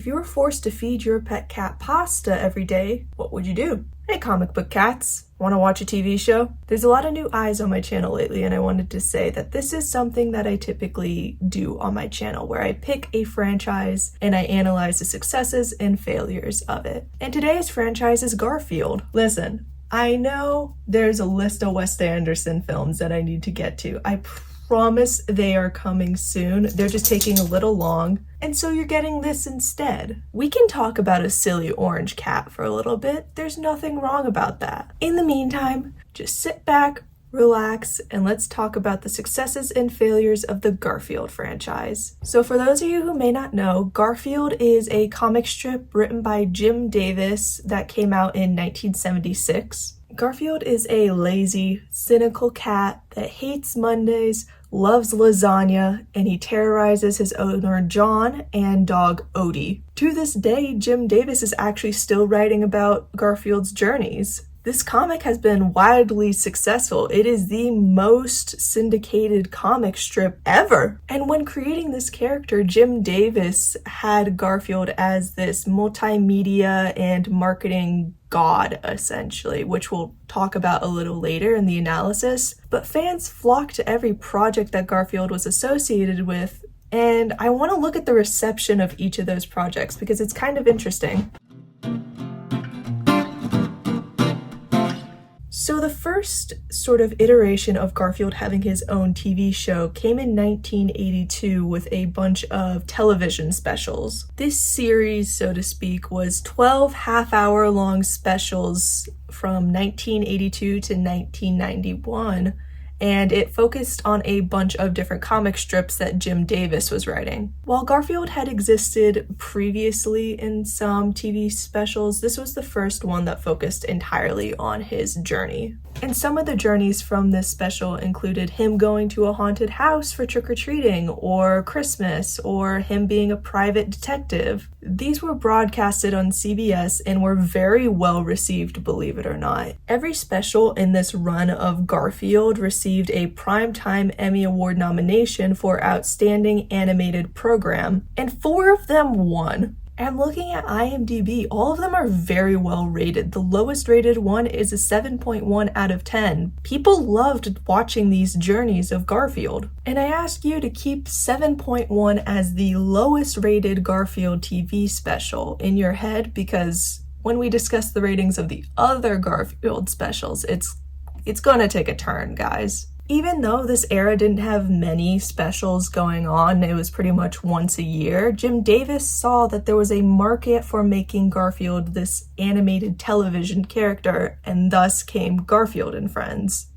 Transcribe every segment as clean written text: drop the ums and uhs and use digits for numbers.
If you were forced to feed your pet cat pasta every day, what would you do? Hey comic book cats, want to watch a TV show? There's a lot of new eyes on my channel lately, and I wanted to say that this is something that I typically do on my channel, where I pick a franchise and I analyze the successes and failures of it. And today's franchise is Garfield. Listen, I know there's a list of Wes Anderson films that I need to get to. I promise they are coming soon. They're just taking a little long, and so you're getting this instead. We can talk about a silly orange cat for a little bit. There's nothing wrong about that. In the meantime, just sit back, relax, and let's talk about the successes and failures of the Garfield franchise. So for those of you who may not know, Garfield is a comic strip written by Jim Davis that came out in 1976. Garfield is a lazy, cynical cat that hates Mondays, loves lasagna, and he terrorizes his owner John and dog Odie. To this day, Jim Davis is actually still writing about Garfield's journeys. This comic has been wildly successful. It is the most syndicated comic strip ever. And when creating this character, Jim Davis had Garfield as this multimedia and marketing god, essentially, which we'll talk about a little later in the analysis. But fans flocked to every project that Garfield was associated with, and I want to look at the reception of each of those projects because it's kind of interesting. So the first sort of iteration of Garfield having his own TV show came in 1982 with a bunch of television specials. This series, so to speak, was 12 half-hour long specials from 1982 to 1991. And it focused on a bunch of different comic strips that Jim Davis was writing. While Garfield had existed previously in some TV specials, this was the first one that focused entirely on his journey. And some of the journeys from this special included him going to a haunted house for trick-or-treating, or Christmas, or him being a private detective. These were broadcasted on CBS and were very well received, believe it or not. Every special in this run of Garfield received a Primetime Emmy Award nomination for Outstanding Animated Program, and 4 of them won. And looking at IMDb, all of them are very well rated. The lowest rated one is a 7.1 out of 10. People loved watching these journeys of Garfield. And I ask you to keep 7.1 as the lowest rated Garfield TV special in your head, because when we discuss the ratings of the other Garfield specials, it's gonna take a turn, guys. Even though this era didn't have many specials going on, it was pretty much once a year, Jim Davis saw that there was a market for making Garfield this animated television character, and thus came Garfield and Friends.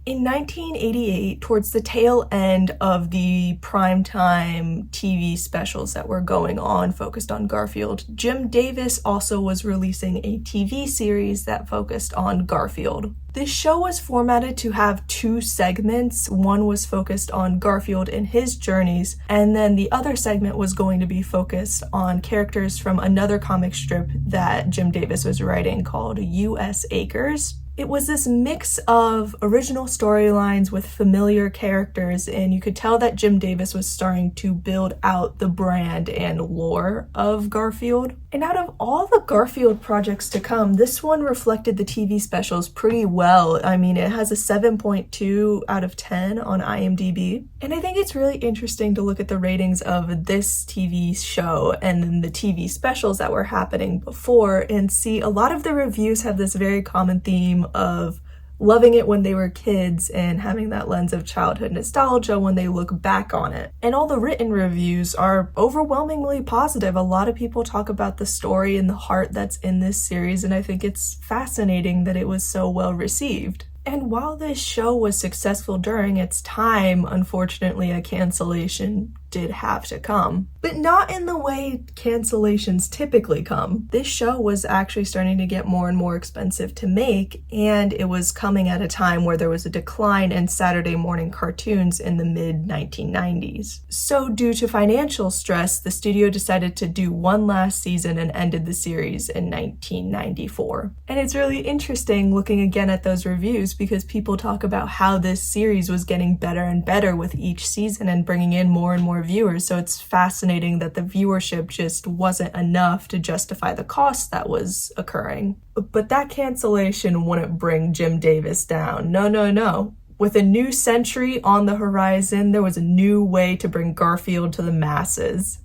In 1988, towards the tail end of the primetime TV specials that were going on focused on Garfield, Jim Davis also was releasing a TV series that focused on Garfield. This show was formatted to have 2 segments. One was focused on Garfield and his journeys, and then the other segment was going to be focused on characters from another comic strip that Jim Davis was writing called U.S. Acres. It was this mix of original storylines with familiar characters, and you could tell that Jim Davis was starting to build out the brand and lore of Garfield. And out of all the Garfield projects to come, this one reflected the TV specials pretty well. I mean, it has a 7.2 out of 10 on IMDb. And I think it's really interesting to look at the ratings of this TV show and then the TV specials that were happening before and see a lot of the reviews have this very common theme of loving it when they were kids and having that lens of childhood nostalgia when they look back on it. And all the written reviews are overwhelmingly positive. A lot of people talk about the story and the heart that's in this series, and I think it's fascinating that it was so well received. And while this show was successful during its time, unfortunately a cancellation did have to come, but not in the way cancellations typically come. This show was actually starting to get more and more expensive to make, and it was coming at a time where there was a decline in Saturday morning cartoons in the mid-1990s. So due to financial stress, the studio decided to do one last season and ended the series in 1994. And it's really interesting looking again at those reviews because people talk about how this series was getting better and better with each season and bringing in more and more viewers. So it's fascinating that the viewership just wasn't enough to justify the cost that was occurring. But that cancellation wouldn't bring Jim Davis down. No. With a new century on the horizon, there was a new way to bring Garfield to the masses.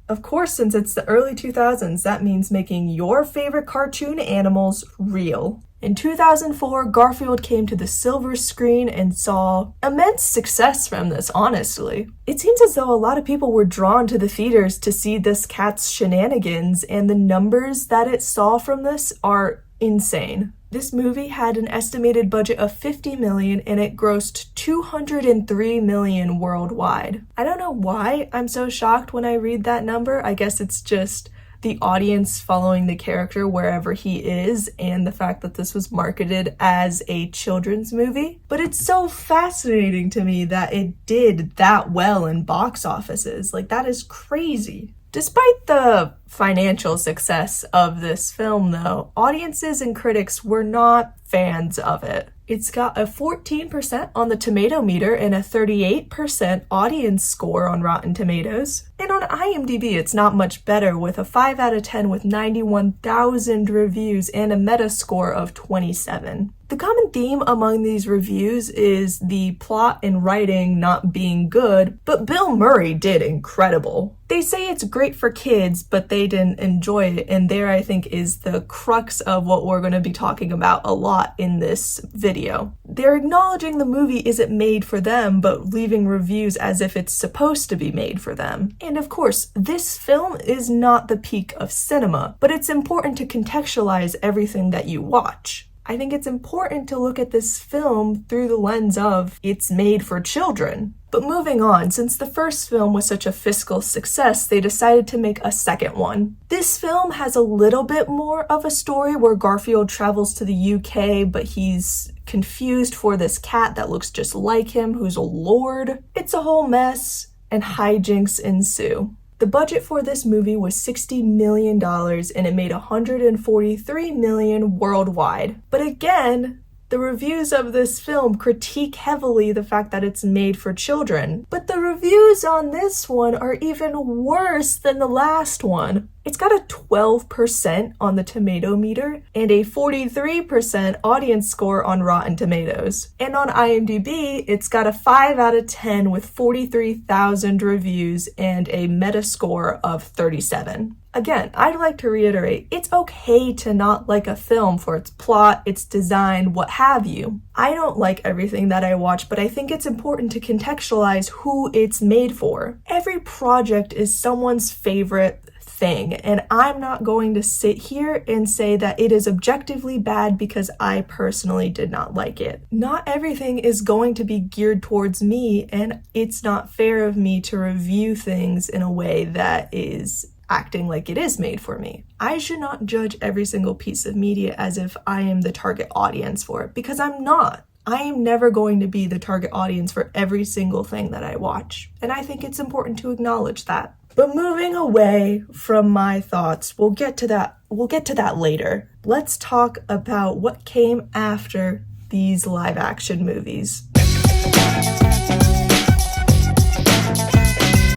Of course, since it's the early 2000s, that means making your favorite cartoon animals real. In 2004, Garfield came to the silver screen and saw immense success from this, honestly. It seems as though a lot of people were drawn to the theaters to see this cat's shenanigans, and the numbers that it saw from this are insane. This movie had an estimated budget of $50 million and it grossed $203 million worldwide. I don't know why I'm so shocked when I read that number. I guess it's just the audience following the character wherever he is and the fact that this was marketed as a children's movie. But it's so fascinating to me that it did that well in box offices. Like, that is crazy. Despite the financial success of this film, though, audiences and critics were not fans of it. It's got a 14% on the tomato meter and a 38% audience score on Rotten Tomatoes. And on IMDb, it's not much better, with a 5 out of 10 with 91,000 reviews and a Metascore of 27. The common theme among these reviews is the plot and writing not being good, but Bill Murray did incredible. They say it's great for kids, but they didn't enjoy it, and there I think is the crux of what we're going to be talking about a lot in this video. They're acknowledging the movie isn't made for them, but leaving reviews as if it's supposed to be made for them. And of course, this film is not the peak of cinema, but it's important to contextualize everything that you watch. I think it's important to look at this film through the lens of it's made for children. But moving on, since the first film was such a fiscal success, they decided to make a second one. This film has a little bit more of a story where Garfield travels to the UK, but he's confused for this cat that looks just like him, who's a lord. It's a whole mess, and hijinks ensue. The budget for this movie was $60 million and it made $143 million worldwide. But again, the reviews of this film critique heavily the fact that it's made for children. But the reviews on this one are even worse than the last one. It's got a 12% on the tomato meter and a 43% audience score on Rotten Tomatoes. And on IMDb, it's got a 5 out of 10 with 43,000 reviews and a Metascore of 37. Again, I'd like to reiterate, it's okay to not like a film for its plot, its design, what have you. I don't like everything that I watch, but I think it's important to contextualize who it's made for. Every project is someone's favorite thing, and I'm not going to sit here and say that it is objectively bad because I personally did not like it. Not everything is going to be geared towards me, and it's not fair of me to review things in a way that is acting like it is made for me. I should not judge every single piece of media as if I am the target audience for it, because I'm not. I am never going to be the target audience for every single thing that I watch, and I think it's important to acknowledge that. But moving away from my thoughts, we'll get to that later. Let's talk about what came after these live action movies.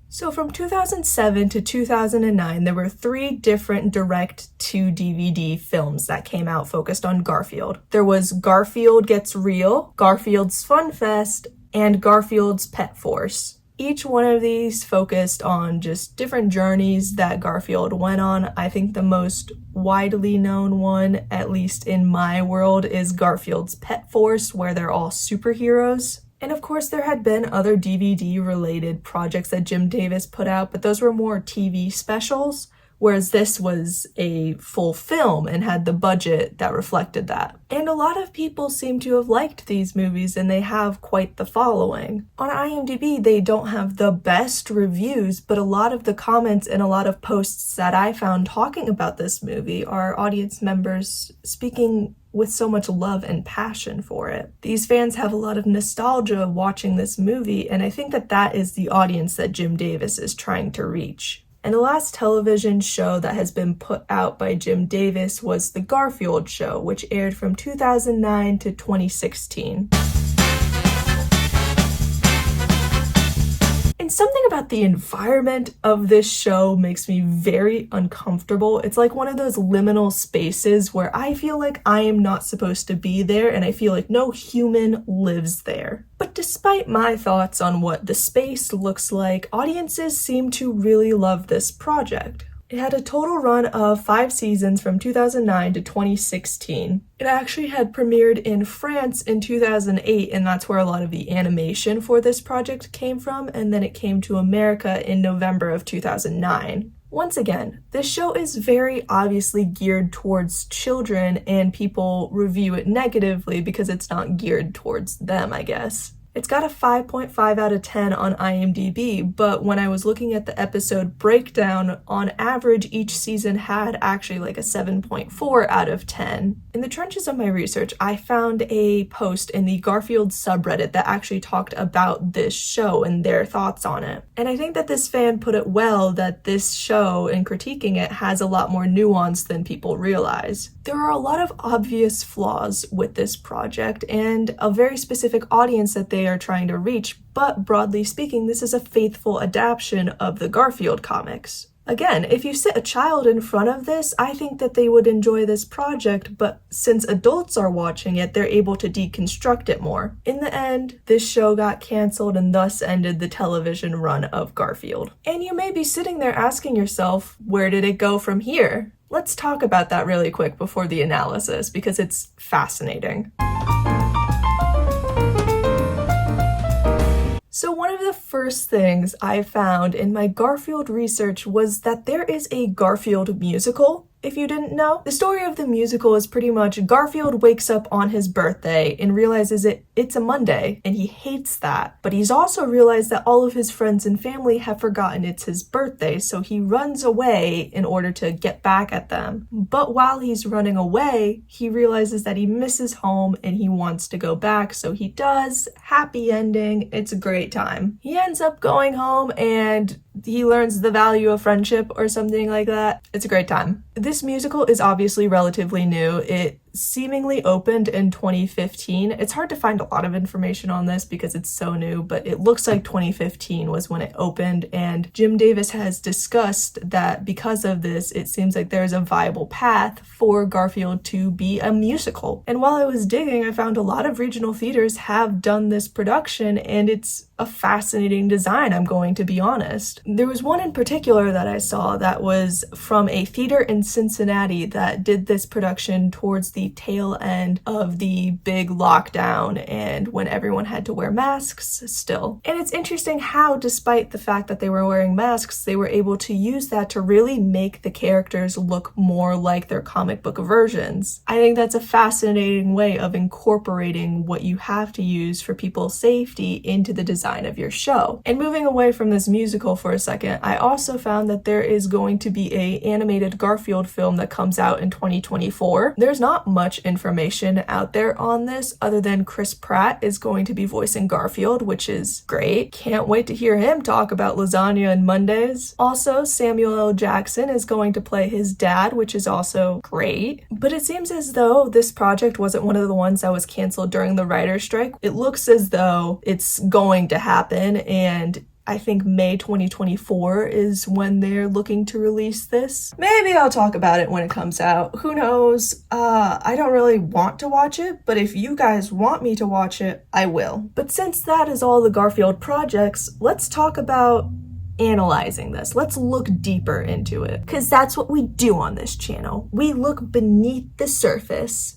So from 2007 to 2009, there were 3 different direct-to-DVD films that came out focused on Garfield. There was Garfield Gets Real, Garfield's Fun Fest, and Garfield's Pet Force. Each one of these focused on just different journeys that Garfield went on. I think the most widely known one, at least in my world, is Garfield's Pet Force, where they're all superheroes. And of course, there had been other DVD-related projects that Jim Davis put out, but those were more TV specials, whereas this was a full film and had the budget that reflected that. And a lot of people seem to have liked these movies, and they have quite the following. On IMDb, they don't have the best reviews, but a lot of the comments and a lot of posts that I found talking about this movie are audience members speaking with so much love and passion for it. These fans have a lot of nostalgia watching this movie, and I think that that is the audience that Jim Davis is trying to reach. And the last television show that has been put out by Jim Davis was The Garfield Show, which aired from 2009 to 2016. And something about the environment of this show makes me very uncomfortable. It's like one of those liminal spaces where I feel like I am not supposed to be there, and I feel like no human lives there. But despite my thoughts on what the space looks like, audiences seem to really love this project. It had a total run of 5 seasons from 2009 to 2016. It actually had premiered in France in 2008, and that's where a lot of the animation for this project came from, and then it came to America in November of 2009. Once again, this show is very obviously geared towards children, and people review it negatively because it's not geared towards them, I guess. It's got a 5.5 out of 10 on IMDb, but when I was looking at the episode breakdown, on average each season had actually like a 7.4 out of 10. In the trenches of my research, I found a post in the Garfield subreddit that actually talked about this show and their thoughts on it. And I think that this fan put it well that this show, in critiquing it, has a lot more nuance than people realize. There are a lot of obvious flaws with this project and a very specific audience that they are trying to reach, but broadly speaking, this is a faithful adaptation of the Garfield comics. Again, if you sit a child in front of this, I think that they would enjoy this project, but since adults are watching it, they're able to deconstruct it more. In the end, this show got canceled and thus ended the television run of Garfield. And you may be sitting there asking yourself, where did it go from here? Let's talk about that really quick before the analysis, because it's fascinating. So one of the first things I found in my Garfield research was that there is a Garfield musical. If you didn't know, the story of the musical is pretty much Garfield wakes up on his birthday and realizes it's a Monday, and he hates that. But he's also realized that all of his friends and family have forgotten it's his birthday, so he runs away in order to get back at them. But while he's running away, he realizes that he misses home and he wants to go back, so he does. Happy ending. It's a great time. He ends up going home and he learns the value of friendship or something like that. It's a great time. This musical is obviously relatively new. It seemingly opened in 2015. It's hard to find a lot of information on this because it's so new, but it looks like 2015 was when it opened, and Jim Davis has discussed that because of this, it seems like there's a viable path for Garfield to be a musical. And while I was digging, I found a lot of regional theaters have done this production, and it's a fascinating design, I'm going to be honest. There was one in particular that I saw that was from a theater in Cincinnati that did this production towards the tail end of the big lockdown and when everyone had to wear masks still. And it's interesting how, despite the fact that they were wearing masks, they were able to use that to really make the characters look more like their comic book versions. I think that's a fascinating way of incorporating what you have to use for people's safety into the design of your show. And moving away from this musical for a second, I also found that there is going to be an animated Garfield film that comes out in 2024. There's not much information out there on this other than Chris Pratt is going to be voicing Garfield, which is great. Can't wait to hear him talk about lasagna and Mondays. Also, Samuel L. Jackson is going to play his dad, which is also great. But it seems as though this project wasn't one of the ones that was canceled during the writer's strike. It looks as though it's going to happen, and I think May 2024 is when they're looking to release this. Maybe I'll talk about it when it comes out. Who knows? I don't really want to watch it, but if you guys want me to watch it, I will. But since that is all the Garfield projects, let's talk about analyzing this. Let's look deeper into it, because that's what we do on this channel. We look beneath the surface.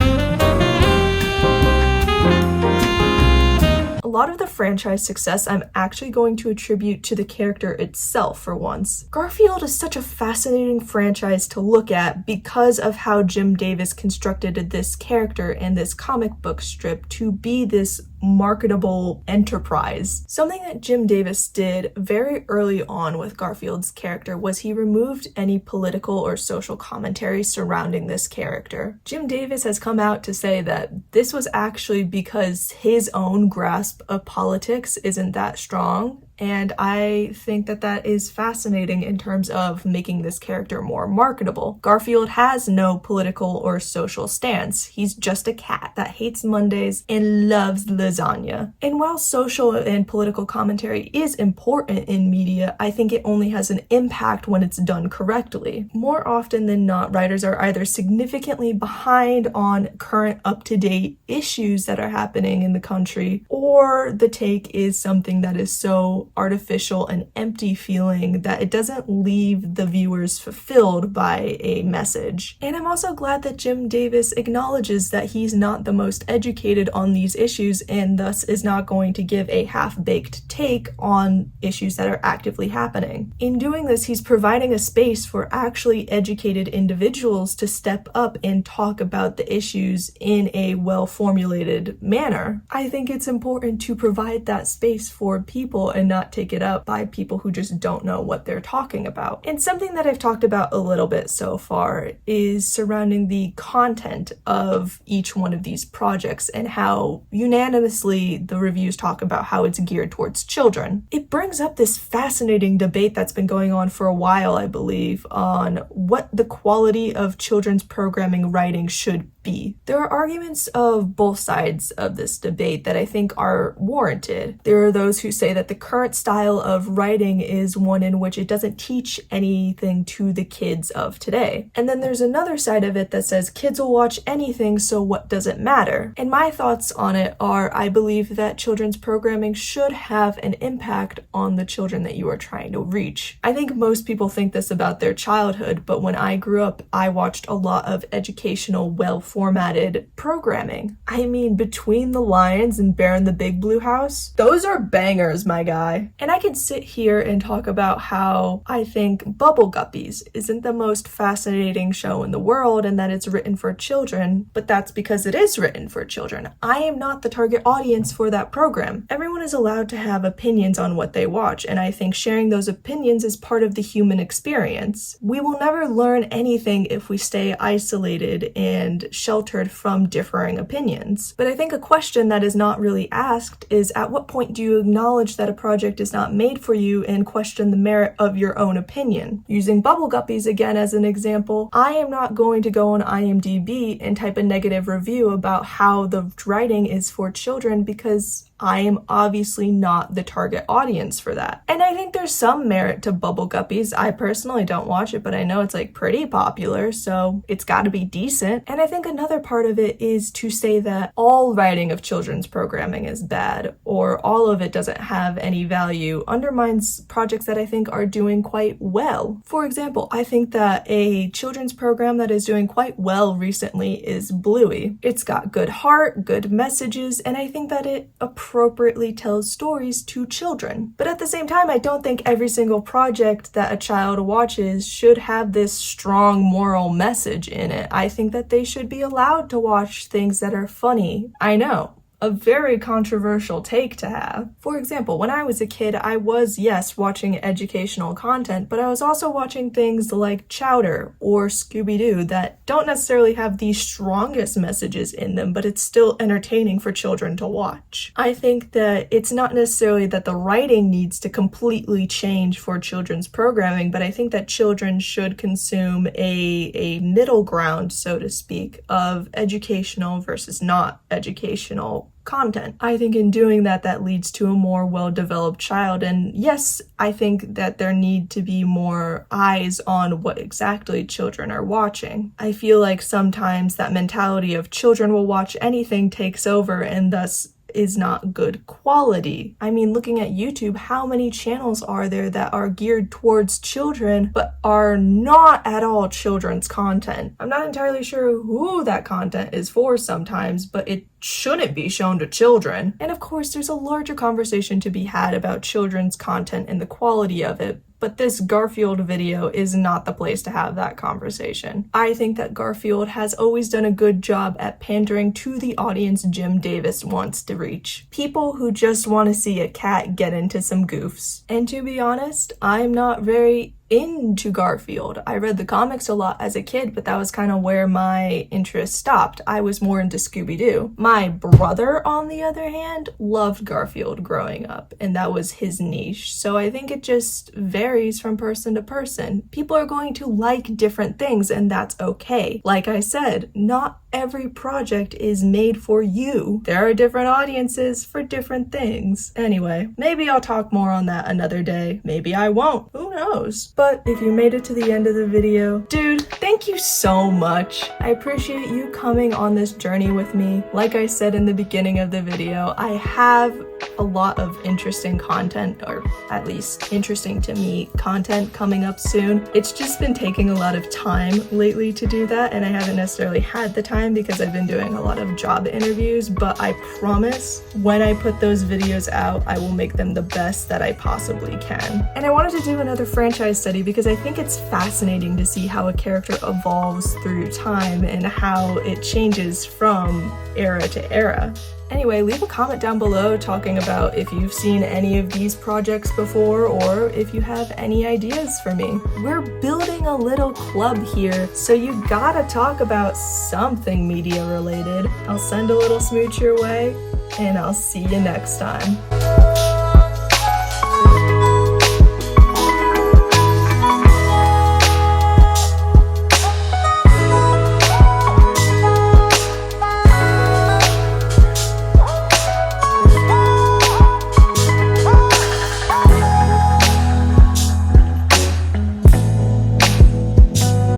A lot of the franchise success I'm actually going to attribute to the character itself for once. Garfield is such a fascinating franchise to look at because of how Jim Davis constructed this character in this comic book strip to be this marketable enterprise. Something that Jim Davis did very early on with Garfield's character was he removed any political or social commentary surrounding this character. Jim Davis has come out to say that this was actually because his own grasp of politics isn't that strong. And I think that that is fascinating in terms of making this character more marketable. Garfield has no political or social stance. He's just a cat that hates Mondays and loves lasagna. And while social and political commentary is important in media, I think it only has an impact when it's done correctly. More often than not, writers are either significantly behind on current up-to-date issues that are happening in the country, or the take is something that is so artificial and empty feeling that it doesn't leave the viewers fulfilled by a message. And I'm also glad that Jim Davis acknowledges that he's not the most educated on these issues and thus is not going to give a half-baked take on issues that are actively happening. In doing this, he's providing a space for actually educated individuals to step up and talk about the issues in a well-formulated manner. I think it's important to provide that space for people and not take it up by people who just don't know what they're talking about. And something that I've talked about a little bit so far is surrounding the content of each one of these projects and how unanimously the reviews talk about how it's geared towards children. It brings up this fascinating debate that's been going on for a while, I believe, on what the quality of children's programming writing should be. There are arguments of both sides of this debate that I think are warranted. There are those who say that the current style of writing is one in which it doesn't teach anything to the kids of today. And then there's another side of it that says kids will watch anything, so what does it matter? And my thoughts on it are, I believe that children's programming should have an impact on the children that you are trying to reach. I think most people think this about their childhood, but when I grew up, I watched a lot of educational, well-formatted programming. I mean, Between the Lions and Bear in the Big Blue House, those are bangers, my guy. And I could sit here and talk about how I think Bubble Guppies isn't the most fascinating show in the world and that it's written for children, but that's because it is written for children. I am not the target audience for that program. Everyone is allowed to have opinions on what they watch, and I think sharing those opinions is part of the human experience. We will never learn anything if we stay isolated and sheltered from differing opinions. But I think a question that is not really asked is, at what point do you acknowledge that a project is not made for you and question the merit of your own opinion? Using Bubble Guppies again as an example, I am not going to go on IMDb and type a negative review about how the writing is for children because I am obviously not the target audience for that. And I think there's some merit to Bubble Guppies. I personally don't watch it, but I know it's like pretty popular, so it's gotta be decent. And I think another part of it is to say that all writing of children's programming is bad, or all of it doesn't have any value, undermines projects that I think are doing quite well. For example, I think that a children's program that is doing quite well recently is Bluey. It's got good heart, good messages, and I think that it appropriately tells stories to children. But at the same time, I don't think every single project that a child watches should have this strong moral message in it. I think that they should be allowed to watch things that are funny. I know, a very controversial take to have. For example, when I was a kid, I was, yes, watching educational content, but I was also watching things like Chowder or Scooby-Doo that don't necessarily have the strongest messages in them, but it's still entertaining for children to watch. I think that it's not necessarily that the writing needs to completely change for children's programming, but I think that children should consume a middle ground, so to speak, of educational versus not educational content. I think in doing that, that leads to a more well-developed child. And yes, I think that there need to be more eyes on what exactly children are watching. I feel like sometimes that mentality of children will watch anything takes over, and thus is not good quality. I mean, looking at YouTube, how many channels are there that are geared towards children but are not at all children's content? I'm not entirely sure who that content is for sometimes, but it shouldn't be shown to children. And of course, there's a larger conversation to be had about children's content and the quality of it, but this Garfield video is not the place to have that conversation. I think that Garfield has always done a good job at pandering to the audience Jim Davis wants to reach. People who just want to see a cat get into some goofs. And to be honest, I'm not very into Garfield. I read the comics a lot as a kid, but that was kind of where my interest stopped. I was more into Scooby-Doo. My brother, on the other hand, loved Garfield growing up, and that was his niche. So I think it just varies from person to person. People are going to like different things, and that's okay. Like I said, not every project is made for you. There are different audiences for different things. Anyway, maybe I'll talk more on that another day. Maybe I won't. Who knows? But if you made it to the end of the video, dude, thank you so much. I appreciate you coming on this journey with me. Like I said in the beginning of the video, I have a lot of interesting content, or at least interesting to me content coming up soon. It's just been taking a lot of time lately to do that, and I haven't necessarily had the time because I've been doing a lot of job interviews, but I promise when I put those videos out, I will make them the best that I possibly can. And I wanted to do another franchise study because I think it's fascinating to see how a character evolves through time and how it changes from era to era. Anyway, leave a comment down below talking about if you've seen any of these projects before or if you have any ideas for me. We're building a little club here, so you gotta talk about something media related. I'll send a little smooch your way, and I'll see you next time.